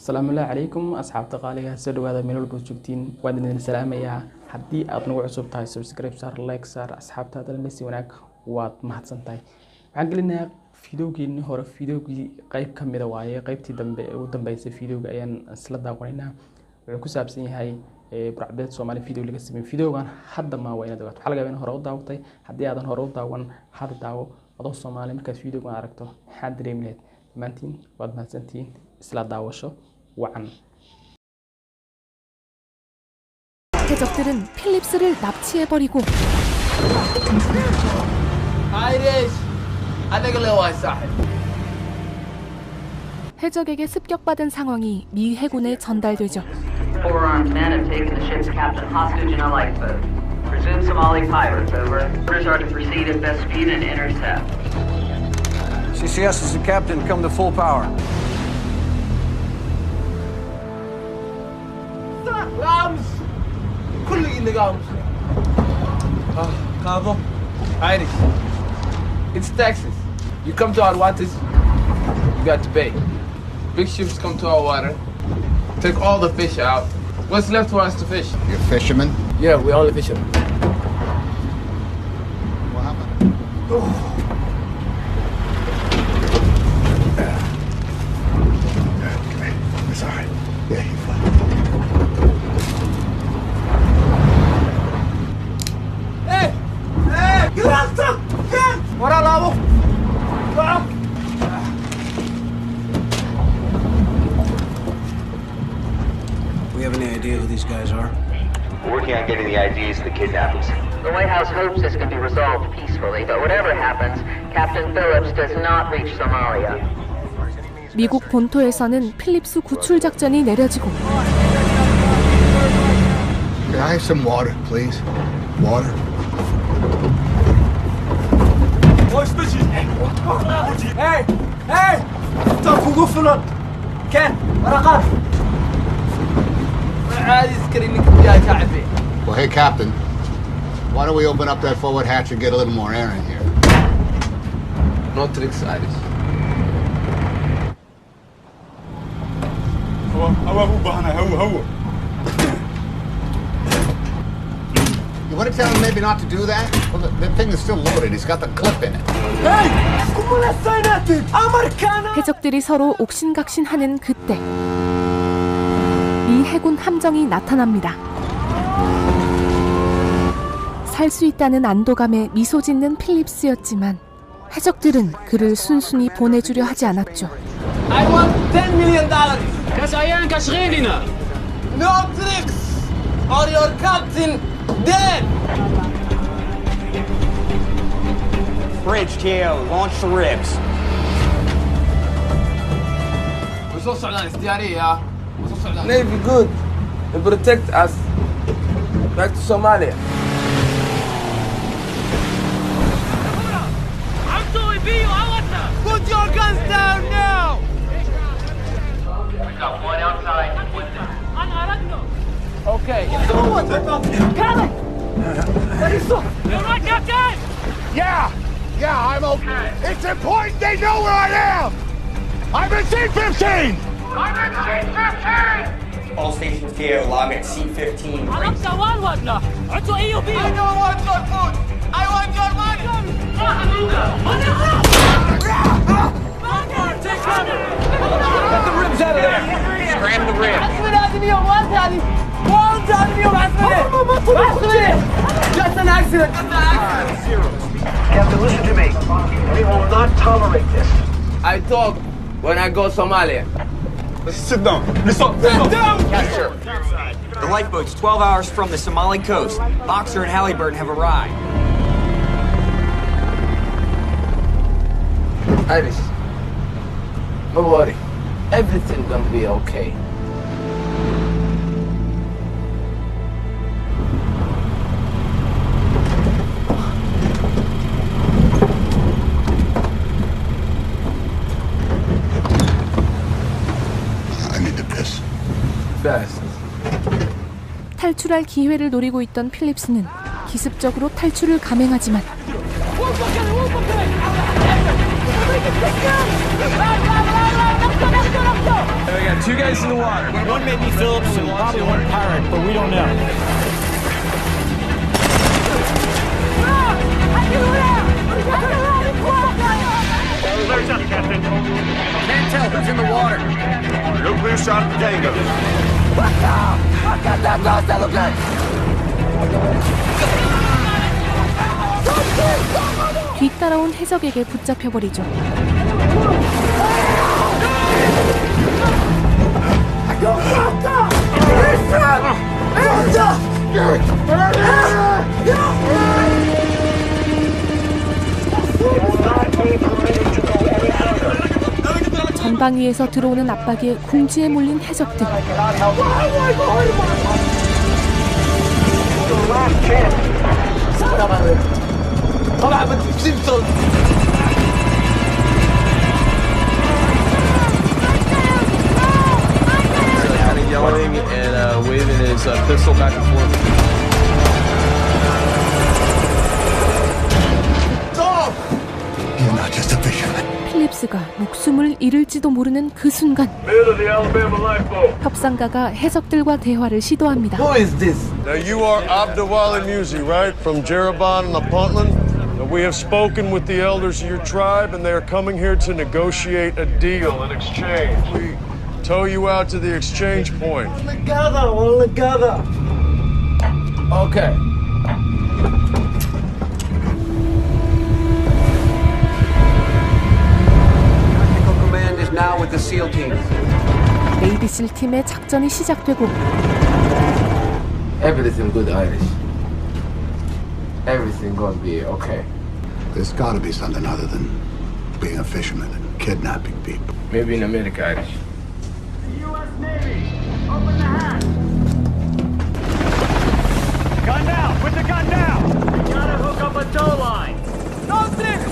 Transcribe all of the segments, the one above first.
السلام الله عليكم أصحاب تقاليها سر هذا من البوستين وادن السلام يا حدي أطنو عصب تاي سبسكرايب صار لايك صار أصحاب هذا المسي هناك ومحط سنتاي عقلنا فيديوكي هور فيديوكي قيب كم رواية قيبتي دم بيس فيديو أيان سلدا قرينا وكسب سني هاي برعبت سومالي فيديو اللي قسمين فيديو كان حد ما وين دوت حلقة بين هورو داوتي حدي هذا هورو داون حد داو أضو سومالي مركز فيديو كان عرفته حد ريمليت مانتين واد ما سنتين سلا داوشو وعن 해적들은 필립스를 납치해버리고 해적에게 습격받은 상황이 미 해군에 전달되죠. Four armed men have taken the ship's captain hostage in a lifeboat. Presumed Somali pirates, over. Orders are to proceed at best speed and intercept. CCS is the captain. Come to full power. Gams! كل in the gams. Cabo. Irish. It's Texas. You come to our waters, you got to pay. Big ships come to our water, take all the fish out. What's left for us to fish? You're fishermen? Yeah, we're only fishermen. What happened? Come here. It's all right. Yeah, you're fine. Hey! Hey! Get out! Get! What are lavo? We have any idea who these guys are? We're working on getting the IDs of the kidnappers. The White House hopes this can be resolved peacefully, but whatever happens, Captain Phillips does not reach Somalia. 미국 본토에서는 필립스 구출 작전이 내려지고 Can I have some water, please? Water? Hey! Hey! طب وقفنا كان رقم عادي سكرينك يا شعبي. Well, hey, Captain. Why don't we open up that forward hatch and get a little more air in here? No tricks, Irish. You want to tell him maybe not to do that? Well, the thing is still loaded. He's got the clip in it. 해적들이 서로 옥신각신하는 그때 미 해군 함정이 나타납니다. 살 수 있다는 안도감에 미소 짓는 필립스였지만 해적들은 그를 순순히 보내주려 하지 않았죠. I want $10 million. Das Ayan Kashredina. No tricks, or your captain dead. Bridge, Tio. Launch the ribs. Navy good. They protect us. Back to Somalia. Put your guns down now! We got one outside. Okay. Yeah, I'm okay. It's important they know where I am! I'm in C-15! All stations, Tio. Log at C-15. I don't want your food! I want your money! Get the ribs out of there! Scram the ribs. Just an accident! Captain, listen to me. We will not tolerate this. I talk when I go Somalia. Sit down. Yes, sir. The lifeboat's 12 hours from the Somali coast. Boxer and Halliburton have arrived. Iris, don't worry. Everything gonna be okay. I need to piss. Fast. 탈출할 기회를 노리고 있던 필립스는 기습적으로 탈출을 감행하지만 got two guys in the water. One may be Phillips and probably one pirate, but we don't know. There's up, Captain. Can't tell who's in the water. No clear shot at the Tango. 뒤따라온 해적에게 붙잡혀버리죠. 전방위에서 들어오는 압박에 궁지에 몰린 해적들. Kind of yelling and waving his pistol back and forth. You're not just a fisherman. 필립스가 목숨을 잃을지도 모르는 그 순간 협상가가 해적들과 대화를 시도합니다. Who is this? Now you are Abdawali Musi, right? From Jeroboam and the Puntland? Now we have spoken with the elders of your tribe and they are coming here to negotiate a deal in exchange. We tow you out to the exchange point. Okay. Command is now with the SEAL team. 네이비실 팀의 작전이 시작되고 Everything good, Irish. Everything gonna be okay. There's gotta be something other than being a fisherman and kidnapping people. Maybe in America, Irish. Gun down! Put the gun down! You gotta hook up a tow line! No tricks!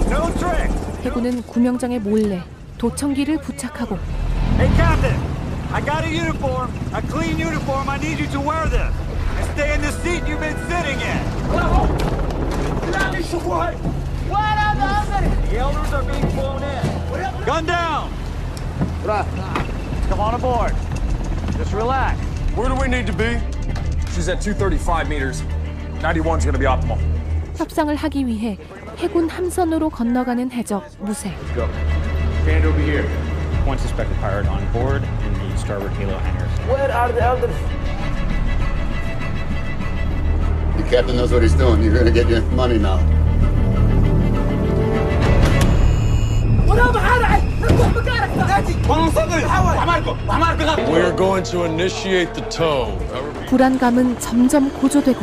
No tricks! 해군은 구명장에 몰래 도청기를 부착하고 Hey, Captain! I got a uniform, a clean uniform. I need you to wear this. And stay in the seat you've been sitting in. The elders are being flown in. Gun down! Come on aboard. Just relax. Where do we need to be? She's at 235 meters. 91's gonna be optimal. 협상을 하기 위해 해군 함선으로 건너가는 해적 무쇠. Let's go. Stand over here. One suspected pirate on board in the starboard halo hangars. Where are the elders? The captain knows what he's doing. You're gonna get your money now. We are going to initiate the tow. 불안감은 점점 고조되고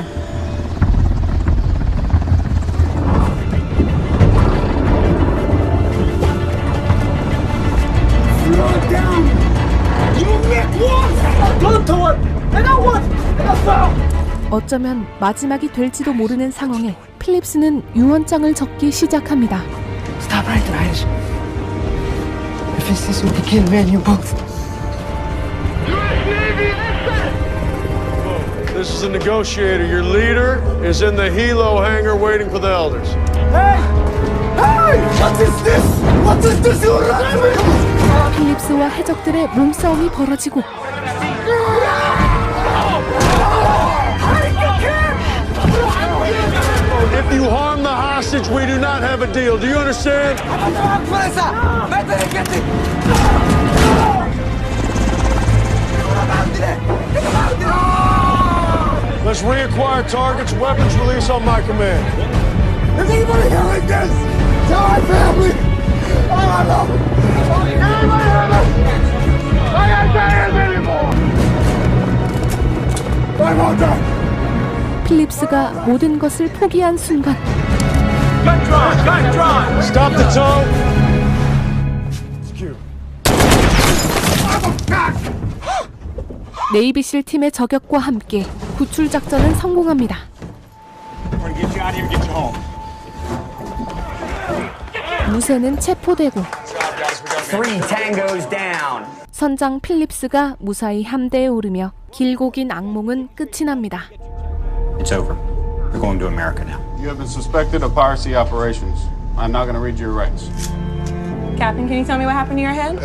어쩌면 마지막이 될지도 모르는 상황에 필립스는 유언장을 적기 시작합니다. Stop right there, Irish. If it's this, we can kill me and you both. This is the negotiator. Your leader is in the helo hangar waiting for the elders. Hey! Hey! What is this? What is this? You're running! 필립스와 해적들의 몸싸움이 벌어지고 If you harm the hostage, we do not have a deal. Do you understand? Let's reacquire targets, weapons release on my command. Is anybody hearing this? Tell my family! I love them! Anybody hear this? I can't say this anymore! I won't die! 필립스가 모든 것을 포기한 순간 Stop the tow! 네이비실 팀의 저격과 함께 구출 작전은 성공합니다. 무쇠는 체포되고 Three tangos down. 선장 필립스가 무사히 함대에 오르며 길고 긴 악몽은 끝이 납니다. It's over. We're going to America now. You have been suspected of piracy operations. I'm not going to read your rights. Captain, can you tell me what happened to your head?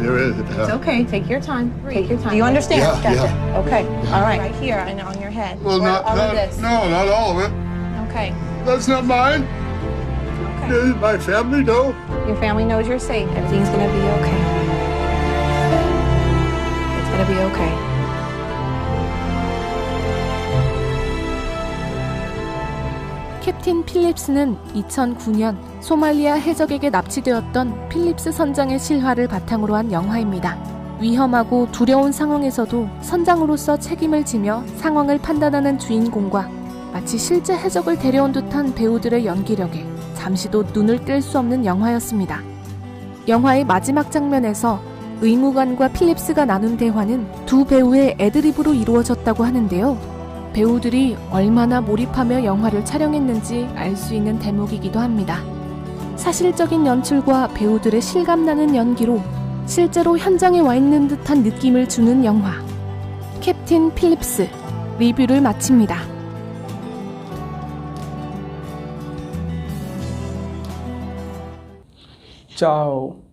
There is. It's okay. Take your time. Take your time. Do you understand? Yeah, Gotcha. yeah. Okay. All right. Right here and on your head. Well, Or not all of this. No, not all of it. Okay. That's not mine. Okay. My family know. Your family knows you're safe. Everything's gonna be okay. It's gonna be okay. 캡틴 필립스는 2009년 소말리아 해적에게 납치되었던 필립스 선장의 실화를 바탕으로 한 영화입니다. 위험하고 두려운 상황에서도 선장으로서 책임을 지며 상황을 판단하는 주인공과 마치 실제 해적을 데려온 듯한 배우들의 연기력에 잠시도 눈을 뗄 수 없는 영화였습니다. 영화의 마지막 장면에서 의무관과 필립스가 나눈 대화는 두 배우의 애드립으로 이루어졌다고 하는데요. 배우들이 얼마나 몰입하며 영화를 촬영했는지 알 수 있는 대목이기도 합니다. 사실적인 연출과 배우들의 실감나는 연기로 실제로 현장에 와 있는 듯한 느낌을 주는 영화 캡틴 필립스 리뷰를 마칩니다. Ciao.